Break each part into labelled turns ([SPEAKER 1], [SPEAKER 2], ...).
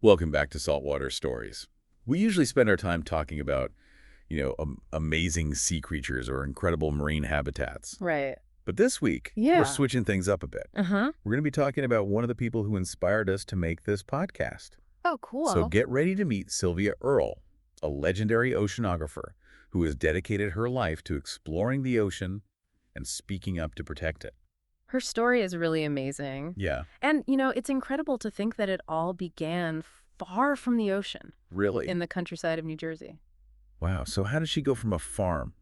[SPEAKER 1] Welcome back to Saltwater Stories. We usually spend our time talking about, amazing sea creatures or incredible marine habitats.
[SPEAKER 2] Right.
[SPEAKER 1] But this week, we're
[SPEAKER 2] Yeah.
[SPEAKER 1] switching things up a bit.
[SPEAKER 2] Uh-huh.
[SPEAKER 1] We're going to be talking about one of the people who inspired us to make this podcast.
[SPEAKER 2] Oh,
[SPEAKER 1] So
[SPEAKER 2] cool.
[SPEAKER 1] get ready to meet Sylvia Earle, a legendary oceanographer who has dedicated her life to exploring the ocean and speaking up to protect it.
[SPEAKER 2] Her story is really amazing.
[SPEAKER 1] Yeah,
[SPEAKER 2] And, it's incredible to think that it all began far from the ocean
[SPEAKER 1] really?
[SPEAKER 2] in the countryside of New Jersey.
[SPEAKER 1] Wow, so how did she go from a farm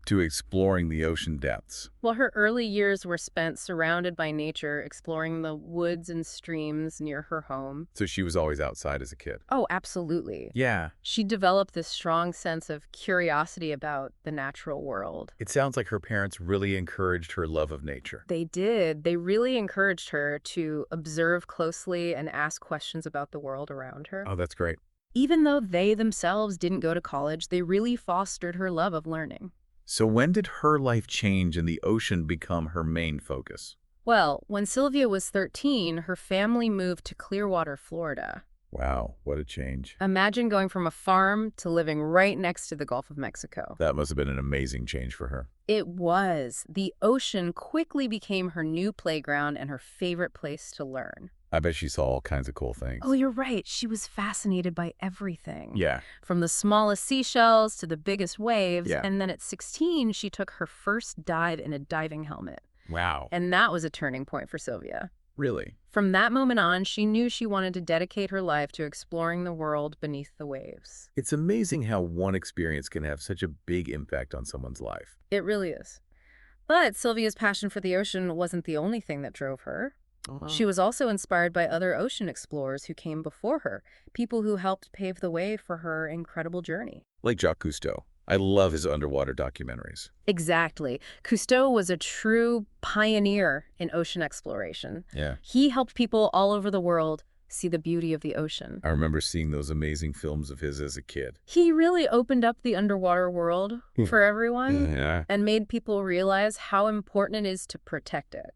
[SPEAKER 1] to exploring the ocean depths?
[SPEAKER 2] Well, her early years were spent surrounded by nature, exploring the woods and streams near her home.
[SPEAKER 1] So she was always outside as a kid.
[SPEAKER 2] Oh, absolutely.
[SPEAKER 1] Yeah.
[SPEAKER 2] She developed this strong sense of curiosity about the natural world.
[SPEAKER 1] It sounds like her parents really encouraged her love of nature.
[SPEAKER 2] They did. They really encouraged her to observe closely and ask questions about the world around her.
[SPEAKER 1] Oh, that's great.
[SPEAKER 2] Even though they themselves didn't go to college, they really fostered her love of learning.
[SPEAKER 1] So when did her life change and the ocean become her main focus?
[SPEAKER 2] Well, when Sylvia was 13, her family moved to Clearwater, Florida.
[SPEAKER 1] Wow, what a change.
[SPEAKER 2] Imagine going from a farm to living right next to the Gulf of Mexico.
[SPEAKER 1] That must have been an amazing change for her.
[SPEAKER 2] It was. The ocean quickly became her new playground and her favorite place to learn.
[SPEAKER 1] I bet she saw all kinds of cool things.
[SPEAKER 2] Oh, you're right. She was fascinated by everything.
[SPEAKER 1] Yeah.
[SPEAKER 2] From the smallest seashells to the biggest waves.
[SPEAKER 1] Yeah.
[SPEAKER 2] And then at 16, she took her first dive in a diving helmet.
[SPEAKER 1] Wow.
[SPEAKER 2] And that was a turning point for Sylvia.
[SPEAKER 1] Really?
[SPEAKER 2] From that moment on, she knew she wanted to dedicate her life to exploring the world beneath the waves.
[SPEAKER 1] It's amazing how one experience can have such a big impact on someone's life.
[SPEAKER 2] It really is. But Sylvia's passion for the ocean wasn't the only thing that drove her. She was also inspired by other ocean explorers who came before her, people who helped pave the way for her incredible journey.
[SPEAKER 1] Like Jacques Cousteau. I love his underwater documentaries.
[SPEAKER 2] Exactly. Cousteau was a true pioneer in ocean exploration.
[SPEAKER 1] Yeah.
[SPEAKER 2] He helped people all over the world see the beauty of the ocean.
[SPEAKER 1] I remember seeing those amazing films of his as a kid.
[SPEAKER 2] He really opened up the underwater world for everyone
[SPEAKER 1] Yeah.
[SPEAKER 2] and made people realize how important it is to protect it.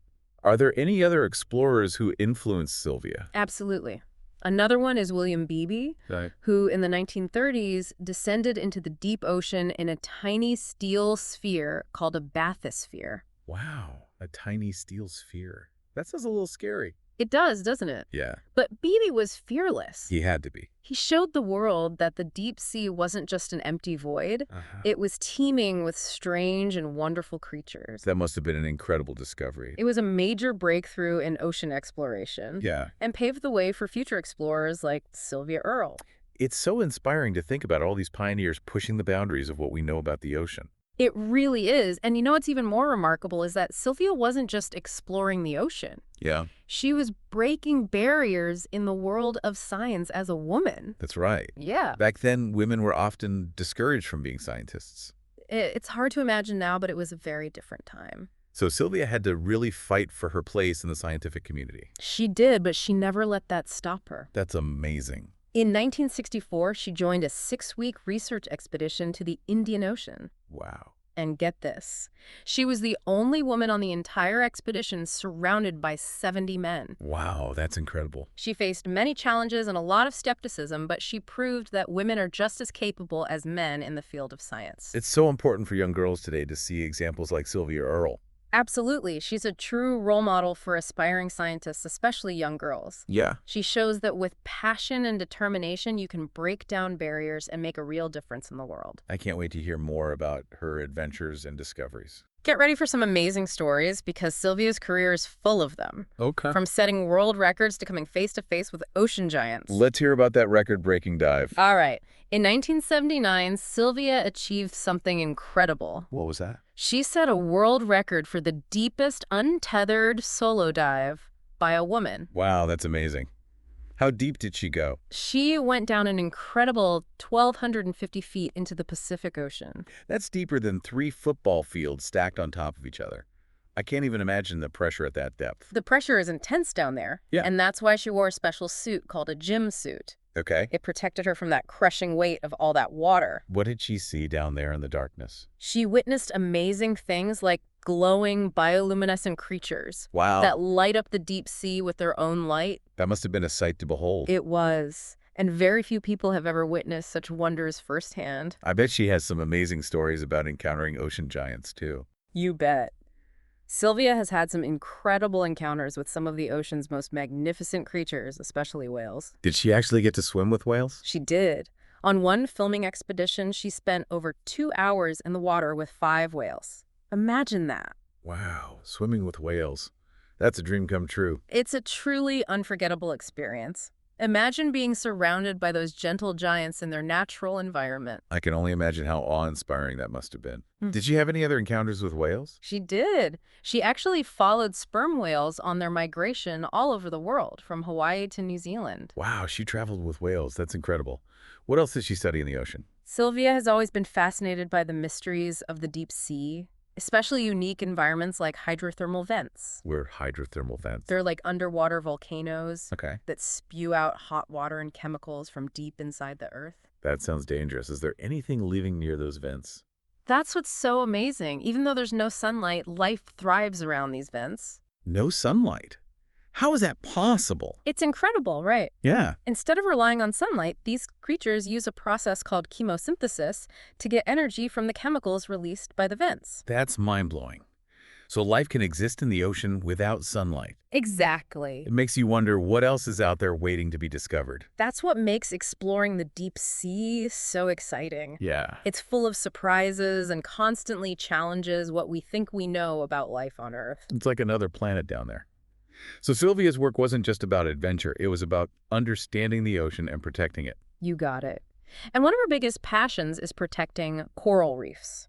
[SPEAKER 1] Are there any other explorers who influenced Sylvia?
[SPEAKER 2] Absolutely. Another one is William Beebe,
[SPEAKER 1] Right.
[SPEAKER 2] who in the 1930s descended into the deep ocean in a tiny steel sphere called a bathysphere.
[SPEAKER 1] Wow, a tiny steel sphere. That sounds a little scary.
[SPEAKER 2] It does, doesn't it?
[SPEAKER 1] Yeah,
[SPEAKER 2] But Beebe was fearless.
[SPEAKER 1] he had to be.
[SPEAKER 2] He showed the world that the deep sea wasn't just an empty void. It was teeming with strange and wonderful creatures.
[SPEAKER 1] That must have been an incredible discovery.
[SPEAKER 2] It was a major breakthrough in ocean exploration.
[SPEAKER 1] Yeah.
[SPEAKER 2] And paved the way for future explorers like Sylvia Earle.
[SPEAKER 1] It's so inspiring to think about all these pioneers pushing the boundaries of what we know about the ocean.
[SPEAKER 2] It really is. And what's even more remarkable is that Sylvia wasn't just exploring the ocean.
[SPEAKER 1] Yeah,
[SPEAKER 2] She was breaking barriers in the world of science as a woman.
[SPEAKER 1] that's right.
[SPEAKER 2] Yeah.
[SPEAKER 1] Back then, women were often discouraged from being scientists.
[SPEAKER 2] It's hard to imagine now, but it was a very different time.
[SPEAKER 1] So Sylvia had to really fight for her place in the scientific community.
[SPEAKER 2] She did, but she never let that stop her.
[SPEAKER 1] That's amazing.
[SPEAKER 2] In 1964, she joined a 6-week research expedition to the Indian Ocean.
[SPEAKER 1] Wow.
[SPEAKER 2] And get this, she was the only woman on the entire expedition surrounded by 70 men.
[SPEAKER 1] Wow, that's incredible.
[SPEAKER 2] She faced many challenges and a lot of skepticism, but she proved that women are just as capable as men in the field of science.
[SPEAKER 1] It's so important for young girls today to see examples like Sylvia Earle.
[SPEAKER 2] Absolutely. She's a true role model for aspiring scientists, especially young girls.
[SPEAKER 1] Yeah.
[SPEAKER 2] She shows that with passion and determination, you can break down barriers and make a real difference in the world.
[SPEAKER 1] I can't wait to hear more about her adventures and discoveries.
[SPEAKER 2] Get ready for some amazing stories because Sylvia's career is full of them.
[SPEAKER 1] Okay.
[SPEAKER 2] From setting world records to coming face-to-face with ocean giants.
[SPEAKER 1] Let's hear about that record-breaking dive.
[SPEAKER 2] All right. In 1979, Sylvia achieved something incredible.
[SPEAKER 1] What was that?
[SPEAKER 2] She set a world record for the deepest untethered solo dive by a woman.
[SPEAKER 1] Wow, that's amazing. How deep did she go?
[SPEAKER 2] She went down an incredible 1,250 feet into the Pacific Ocean.
[SPEAKER 1] That's deeper than 3 football fields stacked on top of each other. I can't even imagine the pressure at that depth.
[SPEAKER 2] The pressure is intense down there.
[SPEAKER 1] Yeah.
[SPEAKER 2] And that's why she wore a special suit called a gym suit.
[SPEAKER 1] Okay.
[SPEAKER 2] It protected her from that crushing weight of all that water.
[SPEAKER 1] What did she see down there in the darkness?
[SPEAKER 2] She witnessed amazing things like glowing bioluminescent creatures
[SPEAKER 1] Wow.
[SPEAKER 2] that light up the deep sea with their own light.
[SPEAKER 1] That must have been a sight to behold.
[SPEAKER 2] It was. And very few people have ever witnessed such wonders firsthand.
[SPEAKER 1] I bet she has some amazing stories about encountering ocean giants, too.
[SPEAKER 2] You bet. Sylvia has had some incredible encounters with some of the ocean's most magnificent creatures, especially whales.
[SPEAKER 1] Did she actually get to swim with whales?
[SPEAKER 2] She did. On one filming expedition, she spent over 2 hours in the water with 5 whales. Imagine that.
[SPEAKER 1] Wow, swimming with whales. That's a dream come true.
[SPEAKER 2] It's a truly unforgettable experience. Imagine being surrounded by those gentle giants in their natural environment.
[SPEAKER 1] I can only imagine how awe-inspiring that must have been.
[SPEAKER 2] Hmm.
[SPEAKER 1] Did she have any other encounters with whales?
[SPEAKER 2] She did. She actually followed sperm whales on their migration all over the world, from Hawaii to New Zealand.
[SPEAKER 1] Wow, she traveled with whales. That's incredible. What else did she study in the ocean?
[SPEAKER 2] Sylvia has always been fascinated by the mysteries of the deep sea, especially unique environments like hydrothermal vents.
[SPEAKER 1] We're hydrothermal vents.
[SPEAKER 2] They're like underwater volcanoes
[SPEAKER 1] Okay.
[SPEAKER 2] that spew out hot water and chemicals from deep inside the earth.
[SPEAKER 1] That sounds dangerous. Is there anything living near those vents?
[SPEAKER 2] That's what's so amazing. Even though there's no sunlight, life thrives around these vents.
[SPEAKER 1] No sunlight. How is that possible?
[SPEAKER 2] It's incredible, right?
[SPEAKER 1] Yeah.
[SPEAKER 2] Instead of relying on sunlight, these creatures use a process called chemosynthesis to get energy from the chemicals released by the vents.
[SPEAKER 1] That's mind-blowing. So life can exist in the ocean without sunlight.
[SPEAKER 2] Exactly.
[SPEAKER 1] It makes you wonder what else is out there waiting to be discovered.
[SPEAKER 2] That's what makes exploring the deep sea so exciting.
[SPEAKER 1] Yeah.
[SPEAKER 2] It's full of surprises and constantly challenges what we think we know about life on Earth.
[SPEAKER 1] It's like another planet down there. So Sylvia's work wasn't just about adventure. It was about understanding the ocean and protecting it.
[SPEAKER 2] You got it. And one of her biggest passions is protecting coral reefs.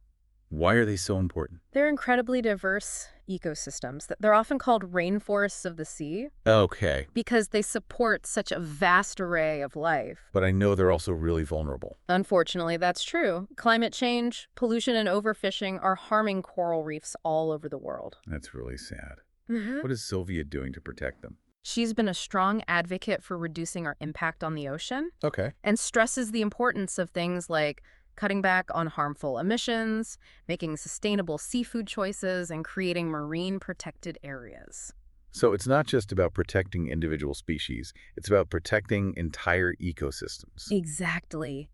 [SPEAKER 1] Why are they so important?
[SPEAKER 2] They're incredibly diverse ecosystems. They're often called rainforests of the sea
[SPEAKER 1] Okay,
[SPEAKER 2] because they support such a vast array of life.
[SPEAKER 1] but I know they're also really vulnerable.
[SPEAKER 2] Unfortunately, that's true. Climate change, pollution, and overfishing are harming coral reefs all over the world.
[SPEAKER 1] That's really sad. What is Sylvia doing to protect them?
[SPEAKER 2] She's been a strong advocate for reducing our impact on the ocean
[SPEAKER 1] Okay.
[SPEAKER 2] and stresses the importance of things like cutting back on harmful emissions, making sustainable seafood choices, and creating marine protected areas.
[SPEAKER 1] So it's not just about protecting individual species. It's about protecting entire ecosystems.
[SPEAKER 2] Exactly.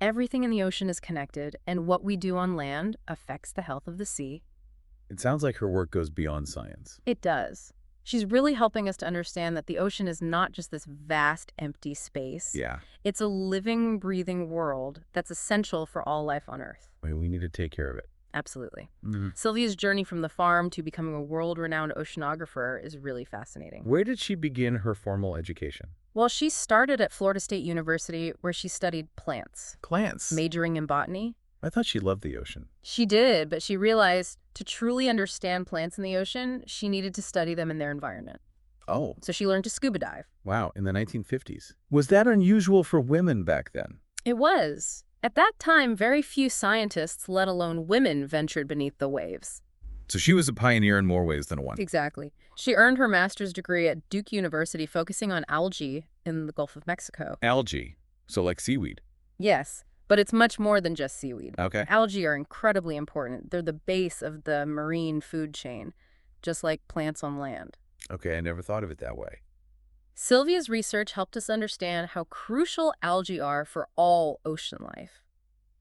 [SPEAKER 2] Everything in the ocean is connected, and what we do on land affects the health of the sea.
[SPEAKER 1] It sounds like her work goes beyond science.
[SPEAKER 2] It does. She's really helping us to understand that the ocean is not just this vast, empty space.
[SPEAKER 1] Yeah.
[SPEAKER 2] It's a living, breathing world that's essential for all life on Earth.
[SPEAKER 1] We need to take care of it.
[SPEAKER 2] Absolutely. Sylvia's journey from the farm to becoming a world-renowned oceanographer is really fascinating.
[SPEAKER 1] Where did she begin her formal education?
[SPEAKER 2] Well, she started at Florida State University, where she studied plants,
[SPEAKER 1] Plants.
[SPEAKER 2] majoring in botany.
[SPEAKER 1] I thought she loved the ocean.
[SPEAKER 2] She did, but she realized to truly understand plants in the ocean, she needed to study them in their environment.
[SPEAKER 1] Oh,
[SPEAKER 2] So she learned to scuba dive.
[SPEAKER 1] wow, in the 1950s. Was that unusual for women back then?
[SPEAKER 2] It was. At that time, very few scientists, let alone women, ventured beneath the waves.
[SPEAKER 1] So she was a pioneer in more ways than one.
[SPEAKER 2] Exactly. She earned her master's degree at Duke University, focusing on algae in the Gulf of Mexico.
[SPEAKER 1] Algae, so like seaweed.
[SPEAKER 2] Yes, but it's much more than just seaweed.
[SPEAKER 1] Okay.
[SPEAKER 2] Algae are incredibly important. They're the base of the marine food chain, just like plants on land.
[SPEAKER 1] Okay, I never thought of it that way.
[SPEAKER 2] Sylvia's research helped us understand how crucial algae are for all ocean life.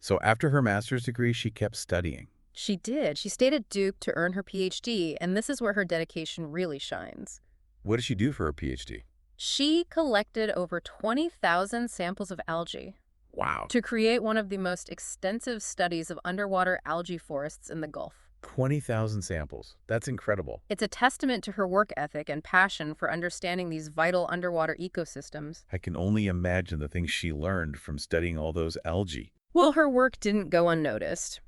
[SPEAKER 1] So after her master's degree, she kept studying.
[SPEAKER 2] She did. She stayed at Duke to earn her PhD, and this is where her dedication really shines.
[SPEAKER 1] What did she do for her PhD?
[SPEAKER 2] She collected over 20,000 samples of algae
[SPEAKER 1] Wow.
[SPEAKER 2] to create one of the most extensive studies of underwater algae forests in the Gulf.
[SPEAKER 1] 20,000 samples. That's incredible.
[SPEAKER 2] It's a testament to her work ethic and passion for understanding these vital underwater ecosystems.
[SPEAKER 1] I can only imagine the things she learned from studying all those algae.
[SPEAKER 2] Well, her work didn't go unnoticed.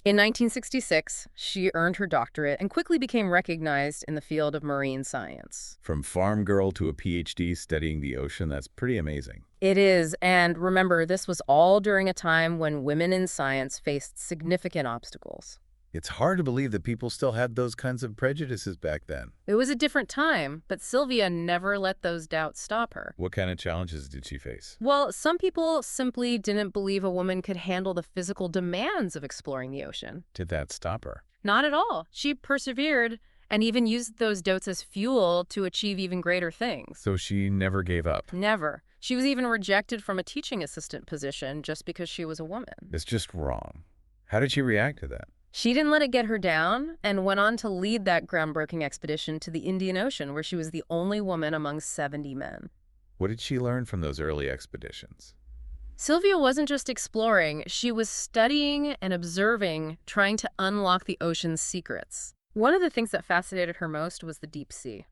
[SPEAKER 2] In 1966, she earned her doctorate and quickly became recognized in the field of marine science.
[SPEAKER 1] From farm girl to a PhD studying the ocean, that's pretty amazing.
[SPEAKER 2] It is, and remember, this was all during a time when women in science faced significant obstacles.
[SPEAKER 1] It's hard to believe that people still had those kinds of prejudices back then.
[SPEAKER 2] It was a different time, but Sylvia never let those doubts stop her.
[SPEAKER 1] What kind of challenges did she face?
[SPEAKER 2] Well, some people simply didn't believe a woman could handle the physical demands of exploring the ocean.
[SPEAKER 1] Did that stop her?
[SPEAKER 2] Not at all. She persevered and even used those doubts as fuel to achieve even greater things.
[SPEAKER 1] So she never gave up.
[SPEAKER 2] Never. She was even rejected from a teaching assistant position just because she was a woman.
[SPEAKER 1] It's just wrong. How did she react to that?
[SPEAKER 2] She didn't let it get her down and went on to lead that groundbreaking expedition to the Indian Ocean, where she was the only woman among 70 men.
[SPEAKER 1] What did she learn from those early expeditions?
[SPEAKER 2] Sylvia wasn't just exploring, she was studying and observing, trying to unlock the ocean's secrets. One of the things that fascinated her most was the deep sea.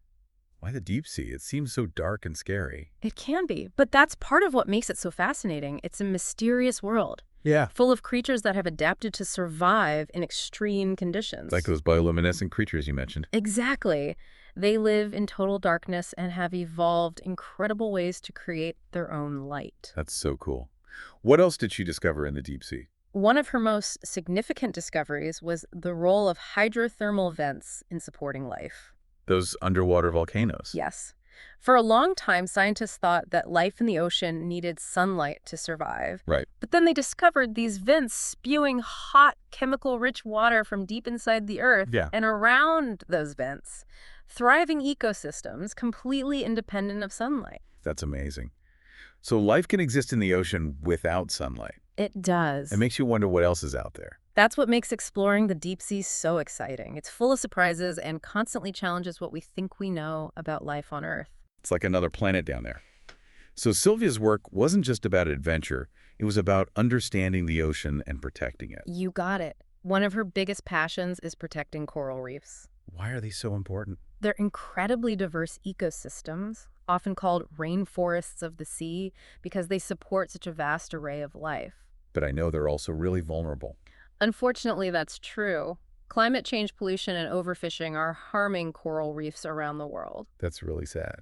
[SPEAKER 1] Why the deep sea? It seems so dark and scary.
[SPEAKER 2] It can be, but that's part of what makes it so fascinating. It's a mysterious world,
[SPEAKER 1] Yeah.
[SPEAKER 2] full of creatures that have adapted to survive in extreme conditions.
[SPEAKER 1] Like those bioluminescent creatures you mentioned.
[SPEAKER 2] Exactly. They live in total darkness and have evolved incredible ways to create their own light.
[SPEAKER 1] That's so cool. What else did she discover in the deep sea?
[SPEAKER 2] One of her most significant discoveries was the role of hydrothermal vents in supporting life.
[SPEAKER 1] Those underwater volcanoes.
[SPEAKER 2] Yes. For a long time, scientists thought that life in the ocean needed sunlight to survive.
[SPEAKER 1] Right.
[SPEAKER 2] But then they discovered these vents spewing hot, chemical-rich water from deep inside the earth.
[SPEAKER 1] Yeah.
[SPEAKER 2] And around those vents, thriving ecosystems completely independent of sunlight.
[SPEAKER 1] That's amazing. So life can exist in the ocean without sunlight.
[SPEAKER 2] It does.
[SPEAKER 1] It makes you wonder what else is out there.
[SPEAKER 2] That's what makes exploring the deep sea so exciting. It's full of surprises and constantly challenges what we think we know about life on Earth.
[SPEAKER 1] It's like another planet down there. So Sylvia's work wasn't just about adventure. It was about understanding the ocean and protecting it.
[SPEAKER 2] You got it. One of her biggest passions is protecting coral reefs.
[SPEAKER 1] Why are these so important?
[SPEAKER 2] They're incredibly diverse ecosystems, often called rainforests of the sea, because they support such a vast array of life.
[SPEAKER 1] But I know they're also really vulnerable.
[SPEAKER 2] Unfortunately, that's true. Climate change, pollution, and overfishing are harming coral reefs around the world.
[SPEAKER 1] That's really sad.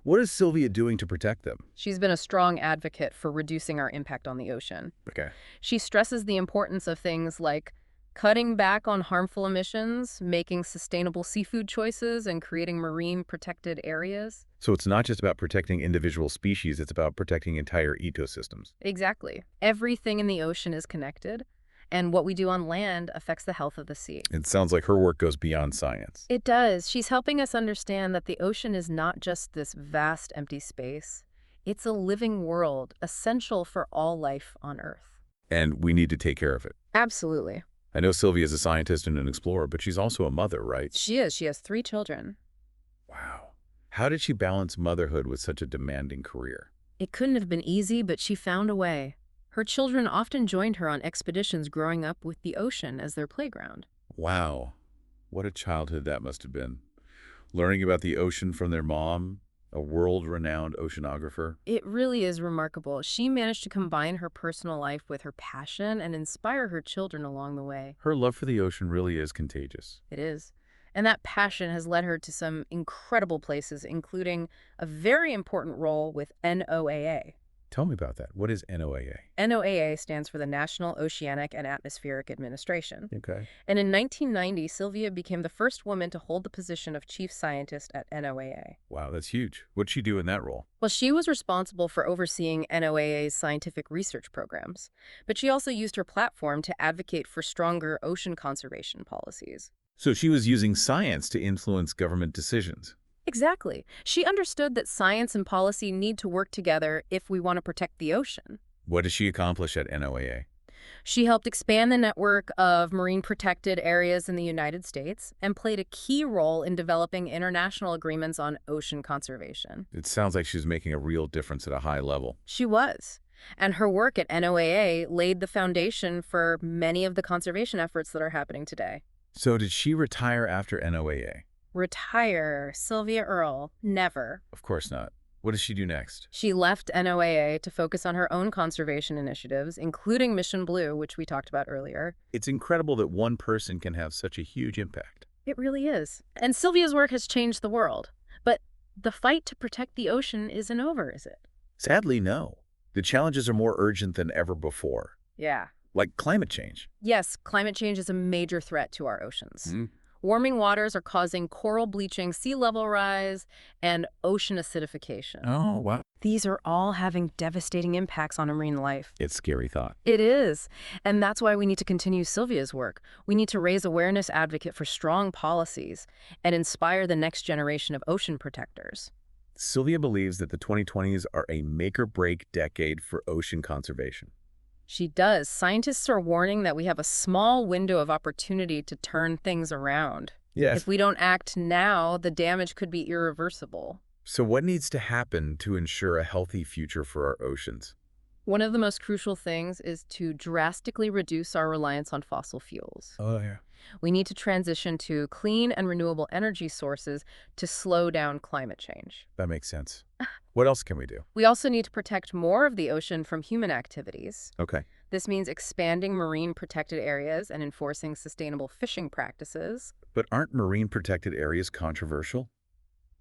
[SPEAKER 1] What is Sylvia doing to protect them?
[SPEAKER 2] She's been a strong advocate for reducing our impact on the ocean.
[SPEAKER 1] Okay.
[SPEAKER 2] She stresses the importance of things like cutting back on harmful emissions, making sustainable seafood choices, and creating marine protected areas.
[SPEAKER 1] So it's not just about protecting individual species, it's about protecting entire ecosystems.
[SPEAKER 2] Exactly. Everything in the ocean is connected, and what we do on land affects the health of the sea.
[SPEAKER 1] It sounds like her work goes beyond science.
[SPEAKER 2] It does. She's helping us understand that the ocean is not just this vast empty space. It's a living world, essential for all life on Earth.
[SPEAKER 1] And we need to take care of it.
[SPEAKER 2] Absolutely.
[SPEAKER 1] I know Sylvia is a scientist and an explorer, but she's also a mother, right?
[SPEAKER 2] She is. She has 3 children.
[SPEAKER 1] Wow. How did she balance motherhood with such a demanding career?
[SPEAKER 2] It couldn't have been easy, but she found a way. Her children often joined her on expeditions growing up with the ocean as their playground.
[SPEAKER 1] Wow. What a childhood that must have been. Learning about the ocean from their mom, a world-renowned oceanographer.
[SPEAKER 2] It really is remarkable. She managed to combine her personal life with her passion and inspire her children along the way.
[SPEAKER 1] Her love for the ocean really is contagious.
[SPEAKER 2] It is. And that passion has led her to some incredible places, including a very important role with NOAA.
[SPEAKER 1] Tell me about that. What is NOAA?
[SPEAKER 2] NOAA stands for the National Oceanic and Atmospheric Administration.
[SPEAKER 1] Okay.
[SPEAKER 2] And in 1990, Sylvia became the first woman to hold the position of chief scientist at NOAA.
[SPEAKER 1] Wow, that's huge. What'd she do in that role?
[SPEAKER 2] Well, she was responsible for overseeing NOAA's scientific research programs, but she also used her platform to advocate for stronger ocean conservation policies.
[SPEAKER 1] So she was using science to influence government decisions.
[SPEAKER 2] Exactly. She understood that science and policy need to work together if we want to protect the ocean.
[SPEAKER 1] What did she accomplish at NOAA?
[SPEAKER 2] She helped expand the network of marine protected areas in the United States and played a key role in developing international agreements on ocean conservation.
[SPEAKER 1] It sounds like she's making a real difference at a high level.
[SPEAKER 2] She was. And her work at NOAA laid the foundation for many of the conservation efforts that are happening today.
[SPEAKER 1] So did she retire after NOAA?
[SPEAKER 2] Retire, Sylvia Earle, never.
[SPEAKER 1] Of course not. What does she do next?
[SPEAKER 2] She left NOAA to focus on her own conservation initiatives, including Mission Blue, which we talked about earlier.
[SPEAKER 1] It's incredible that one person can have such a huge impact.
[SPEAKER 2] It really is. And Sylvia's work has changed the world. But the fight to protect the ocean isn't over, is it?
[SPEAKER 1] Sadly, no. The challenges are more urgent than ever before.
[SPEAKER 2] Yeah.
[SPEAKER 1] Like climate change.
[SPEAKER 2] Yes, climate change is a major threat to our oceans. Warming waters are causing coral bleaching, sea level rise, and ocean acidification.
[SPEAKER 1] Oh, wow.
[SPEAKER 2] These are all having devastating impacts on marine life.
[SPEAKER 1] It's a scary thought.
[SPEAKER 2] It is. And that's why we need to continue Sylvia's work. We need to raise awareness, advocate for strong policies, and inspire the next generation of ocean protectors.
[SPEAKER 1] Sylvia believes that the 2020s are a make-or-break decade for ocean conservation.
[SPEAKER 2] She does. Scientists are warning that we have a small window of opportunity to turn things around.
[SPEAKER 1] Yes.
[SPEAKER 2] If we don't act now, the damage could be irreversible.
[SPEAKER 1] So what needs to happen to ensure a healthy future for our oceans?
[SPEAKER 2] One of the most crucial things is to drastically reduce our reliance on fossil fuels.
[SPEAKER 1] Oh, yeah.
[SPEAKER 2] We need to transition to clean and renewable energy sources to slow down climate change.
[SPEAKER 1] That makes sense. What else can we do?
[SPEAKER 2] We also need to protect more of the ocean from human activities.
[SPEAKER 1] Okay.
[SPEAKER 2] This means expanding marine protected areas and enforcing sustainable fishing practices.
[SPEAKER 1] But aren't marine protected areas controversial?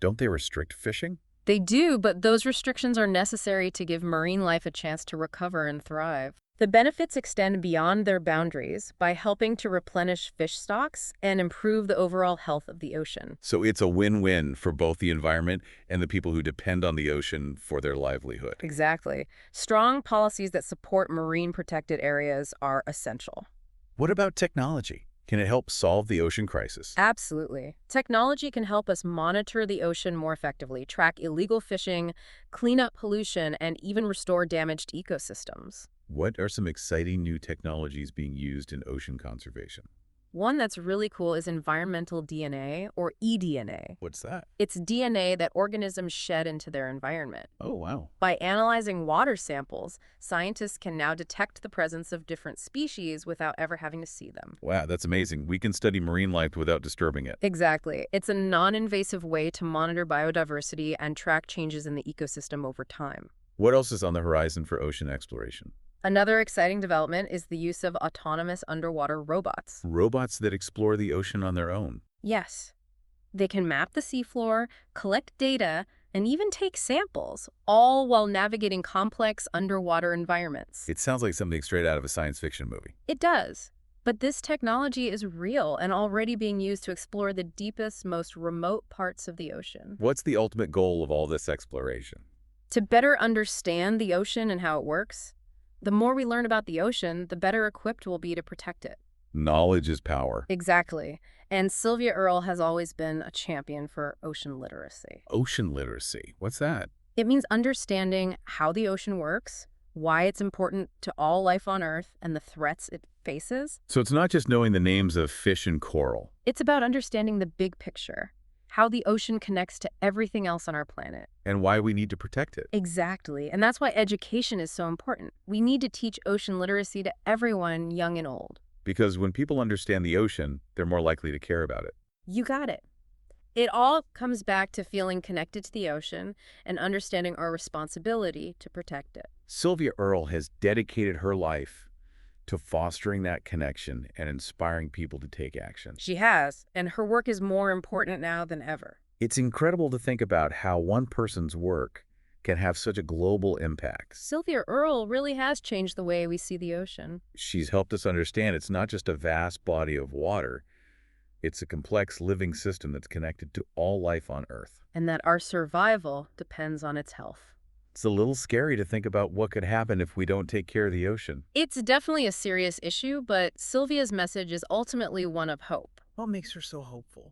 [SPEAKER 1] Don't they restrict fishing?
[SPEAKER 2] They do, but those restrictions are necessary to give marine life a chance to recover and thrive. The benefits extend beyond their boundaries by helping to replenish fish stocks and improve the overall health of the ocean.
[SPEAKER 1] So it's a win-win for both the environment and the people who depend on the ocean for their livelihood.
[SPEAKER 2] Exactly. Strong policies that support marine protected areas are essential.
[SPEAKER 1] What about technology? Can it help solve the ocean crisis?
[SPEAKER 2] Absolutely. Technology can help us monitor the ocean more effectively, track illegal fishing, clean up pollution, and even restore damaged ecosystems.
[SPEAKER 1] What are some exciting new technologies being used in ocean conservation?
[SPEAKER 2] One that's really cool is environmental DNA, or eDNA.
[SPEAKER 1] What's that?
[SPEAKER 2] It's DNA that organisms shed into their environment.
[SPEAKER 1] Oh, wow.
[SPEAKER 2] By analyzing water samples, scientists can now detect the presence of different species without ever having to see them.
[SPEAKER 1] Wow, that's amazing. We can study marine life without disturbing it.
[SPEAKER 2] Exactly. It's a non-invasive way to monitor biodiversity and track changes in the ecosystem over time.
[SPEAKER 1] What else is on the horizon for ocean exploration?
[SPEAKER 2] Another exciting development is the use of autonomous underwater robots.
[SPEAKER 1] Robots that explore the ocean on their own.
[SPEAKER 2] Yes. They can map the seafloor, collect data, and even take samples, all while navigating complex underwater environments.
[SPEAKER 1] It sounds like something straight out of a science fiction movie.
[SPEAKER 2] It does. But this technology is real and already being used to explore the deepest, most remote parts of the ocean.
[SPEAKER 1] What's the ultimate goal of all this exploration?
[SPEAKER 2] To better understand the ocean and how it works, the more we learn about the ocean, the better equipped we'll be to protect it.
[SPEAKER 1] Knowledge is power.
[SPEAKER 2] Exactly. And Sylvia Earle has always been a champion for ocean literacy.
[SPEAKER 1] Ocean literacy. What's that?
[SPEAKER 2] It means understanding how the ocean works, why it's important to all life on Earth, and the threats it faces.
[SPEAKER 1] So it's not just knowing the names of fish and coral.
[SPEAKER 2] It's about understanding the big picture, how the ocean connects to everything else on our planet.
[SPEAKER 1] And why we need to protect it.
[SPEAKER 2] Exactly. And that's why education is so important. We need to teach ocean literacy to everyone, young and old.
[SPEAKER 1] Because when people understand the ocean, they're more likely to care about it.
[SPEAKER 2] You got it. It all comes back to feeling connected to the ocean and understanding our responsibility to protect it.
[SPEAKER 1] Sylvia Earle has dedicated her life to fostering that connection and inspiring people to take action.
[SPEAKER 2] She has, and her work is more important now than ever.
[SPEAKER 1] It's incredible to think about how one person's work can have such a global impact.
[SPEAKER 2] Sylvia Earle really has changed the way we see the ocean.
[SPEAKER 1] She's helped us understand it's not just a vast body of water, it's a complex living system that's connected to all life on Earth.
[SPEAKER 2] And that our survival depends on its health.
[SPEAKER 1] It's a little scary to think about what could happen if we don't take care of the ocean.
[SPEAKER 2] It's definitely a serious issue, but Sylvia's message is ultimately one of hope.
[SPEAKER 1] What makes her so hopeful?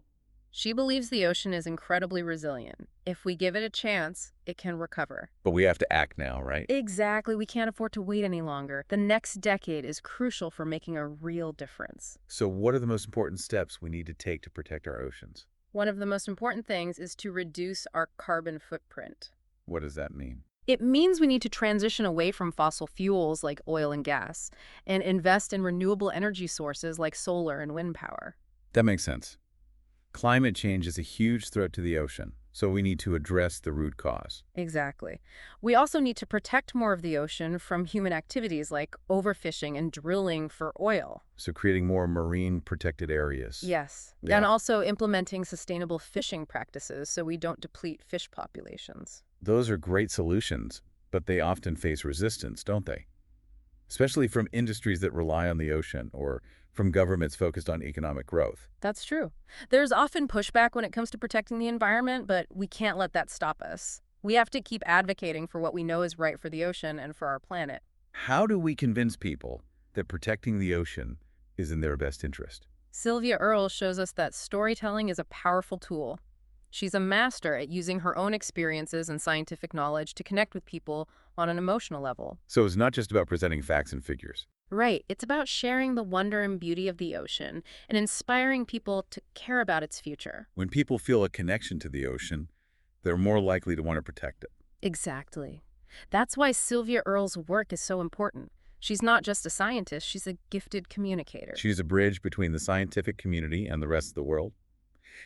[SPEAKER 2] She believes the ocean is incredibly resilient. If we give it a chance, it can recover.
[SPEAKER 1] But we have to act now, right?
[SPEAKER 2] Exactly. We can't afford to wait any longer. The next decade is crucial for making a real difference.
[SPEAKER 1] So what are the most important steps we need to take to protect our oceans?
[SPEAKER 2] One of the most important things is to reduce our carbon footprint.
[SPEAKER 1] What does that mean?
[SPEAKER 2] It means we need to transition away from fossil fuels like oil and gas and invest in renewable energy sources like solar and wind power.
[SPEAKER 1] That makes sense. Climate change is a huge threat to the ocean, so we need to address the root cause.
[SPEAKER 2] Exactly. We also need to protect more of the ocean from human activities like overfishing and drilling for oil.
[SPEAKER 1] So creating more marine protected areas.
[SPEAKER 2] Yes.
[SPEAKER 1] Yeah.
[SPEAKER 2] And also implementing sustainable fishing practices so we don't deplete fish populations.
[SPEAKER 1] Those are great solutions, but they often face resistance, don't they? Especially from industries that rely on the ocean or from governments focused on economic growth.
[SPEAKER 2] That's true. There's often pushback when it comes to protecting the environment, but we can't let that stop us. We have to keep advocating for what we know is right for the ocean and for our planet.
[SPEAKER 1] How do we convince people that protecting the ocean is in their best interest?
[SPEAKER 2] Sylvia Earle shows us that storytelling is a powerful tool. She's a master at using her own experiences and scientific knowledge to connect with people on an emotional level.
[SPEAKER 1] So it's not just about presenting facts and figures.
[SPEAKER 2] Right, it's about sharing the wonder and beauty of the ocean and inspiring people to care about its future.
[SPEAKER 1] When people feel a connection to the ocean, they're more likely to want to protect it.
[SPEAKER 2] Exactly. That's why Sylvia Earle's work is so important. She's not just a scientist, she's a gifted communicator.
[SPEAKER 1] She's a bridge between the scientific community and the rest of the world,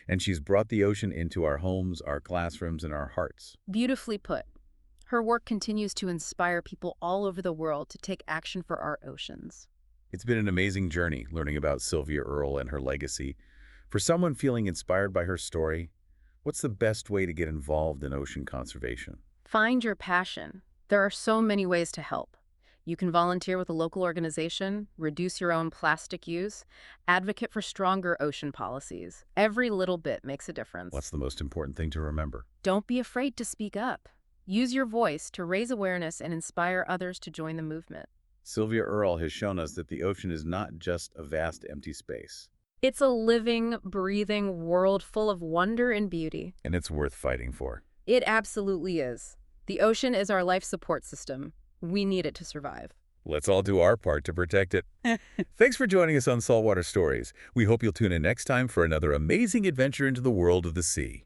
[SPEAKER 1] and she's brought the ocean into our homes, our classrooms, and our hearts.
[SPEAKER 2] Beautifully put. Her work continues to inspire people all over the world to take action for our oceans.
[SPEAKER 1] It's been an amazing journey learning about Sylvia Earle and her legacy. For someone feeling inspired by her story, what's the best way to get involved in ocean conservation?
[SPEAKER 2] Find your passion. There are so many ways to help. You can volunteer with a local organization, reduce your own plastic use, advocate for stronger ocean policies. Every little bit makes a difference.
[SPEAKER 1] What's the most important thing to remember?
[SPEAKER 2] Don't be afraid to speak up. Use your voice to raise awareness and inspire others to join the movement.
[SPEAKER 1] Sylvia Earle has shown us that the ocean is not just a vast empty space.
[SPEAKER 2] It's a living, breathing world full of wonder and beauty.
[SPEAKER 1] And it's worth fighting for.
[SPEAKER 2] It absolutely is. The ocean is our life support system. We need it to survive.
[SPEAKER 1] Let's all do our part to protect it. Thanks for joining us on Saltwater Stories. We hope you'll tune in next time for another amazing adventure into the world of the sea.